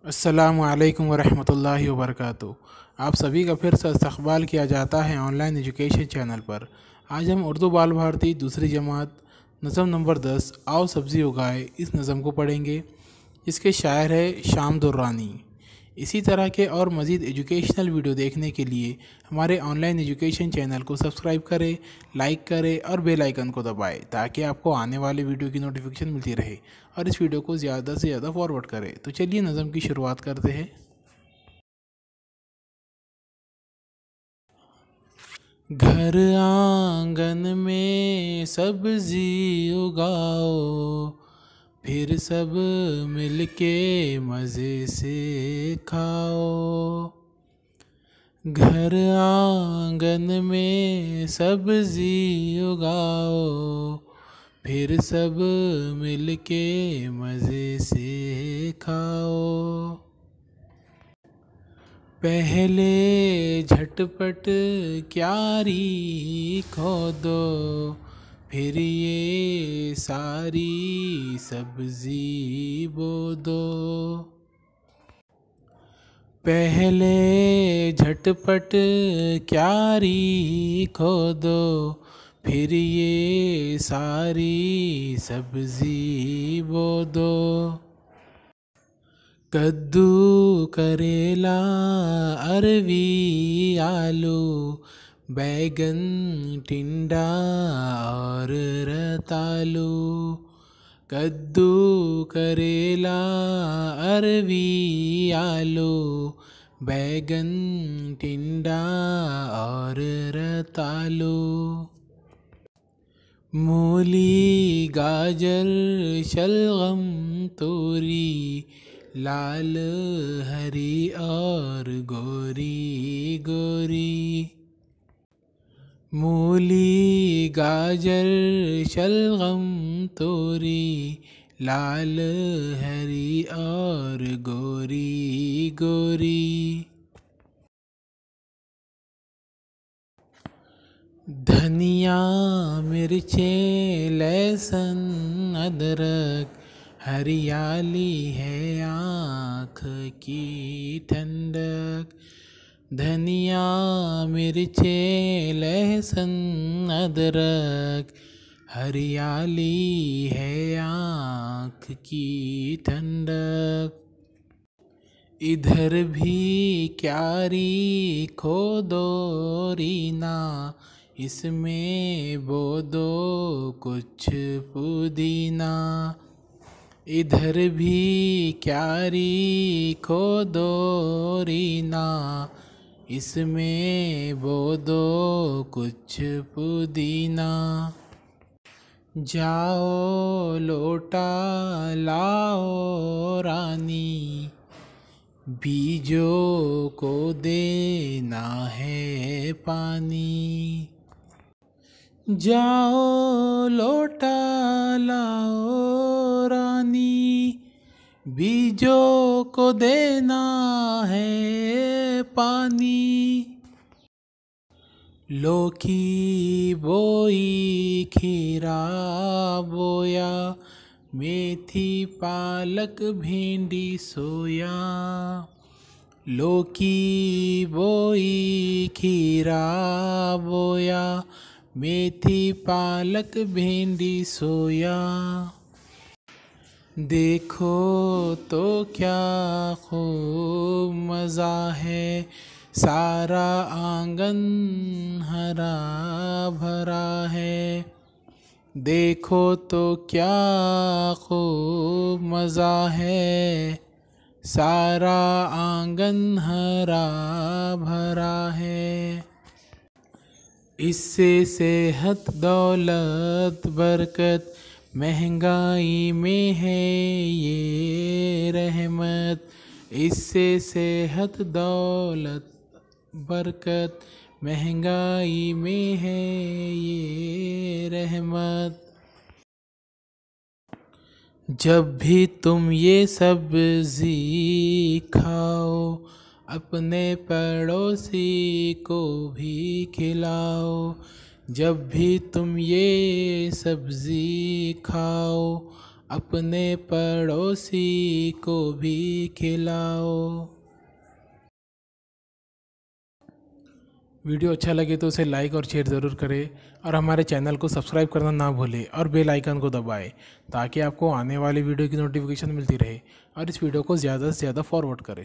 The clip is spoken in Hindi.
अस्सलामुअलैकुम वरहमतुल्लाहि वबरकातुहू। आप सभी का फिर से इस्तक़बाल किया जाता है ऑनलाइन एजुकेशन चैनल पर। आज हम उर्दू बाल भारती दूसरी जमात नज़म नंबर 10 आओ सब्ज़ी उगाए इस नज़म को पढ़ेंगे। इसके शायर है शाम दुर्रानी। इसी तरह के और मज़ीद एजुकेशनल वीडियो देखने के लिए हमारे ऑनलाइन एजुकेशन चैनल को सब्सक्राइब करें, लाइक करें और बेल आइकन को दबाएं ताकि आपको आने वाले वीडियो की नोटिफिकेशन मिलती रहे और इस वीडियो को ज़्यादा से ज़्यादा फॉरवर्ड करें। तो चलिए नज़म की शुरुआत करते हैं। घर आंगन में सब्जी उगाओ, फिर सब मिलके मज़े से खाओ। घर आंगन में सब्जी उगाओ, फिर सब मिलके मज़े से खाओ। पहले झटपट क्यारी खोदो, फिर ये सारी सब्जी बो दो। पहले झटपट क्यारी खोदो, फिर ये सारी सब्जी बो दो। कद्दू करेला अरवी आलू बैगन टिंडा और रतालू। कद्दू करेला अरवी आलू बैगन टिंडा और रतालू। मूली गाजर शलगम तोरी लाल हरी और गोरी गोरी। मूली गाजर शलगम तोरी लाल हरी और गोरी गोरी। धनिया मिर्चें लहसुन अदरक हरियाली है आँख की ठंडक। धनिया मिर्चें लहसुन अदरक हरियाली है आँख की ठंडक। इधर भी क्यारी खोदो रीना, इसमें बो दो कुछ पुदीना। इधर भी क्यारी खोदो रीना, इसमें बो दो कुछ पुदीना। जाओ लोटा लाओ रानी, बीजों को देना है पानी। जाओ लोटा लाओ रानी, बीजों को देना है पानी। लौकी बोई खीरा बोया, मेथी पालक भिंडी सोया। लौकी बोई खीरा बोया, मेथी पालक भिंडी सोया। देखो तो क्या खूब मज़ा है, सारा आंगन हरा भरा है। देखो तो क्या खूब मज़ा है, सारा आंगन हरा भरा है। इससे सेहत दौलत बरकत, महंगाई में है ये रहमत। इससे सेहत दौलत बरकत, महंगाई में है ये रहमत। जब भी तुम ये सब्ज़ी खाओ, अपने पड़ोसी को भी खिलाओ। जब भी तुम ये सब्ज़ी खाओ, अपने पड़ोसी को भी खिलाओ। वीडियो अच्छा लगे तो उसे लाइक और शेयर ज़रूर करें और हमारे चैनल को सब्सक्राइब करना ना भूलें और बेल आइकन को दबाएं ताकि आपको आने वाली वीडियो की नोटिफिकेशन मिलती रहे और इस वीडियो को ज़्यादा से ज़्यादा फॉरवर्ड करें।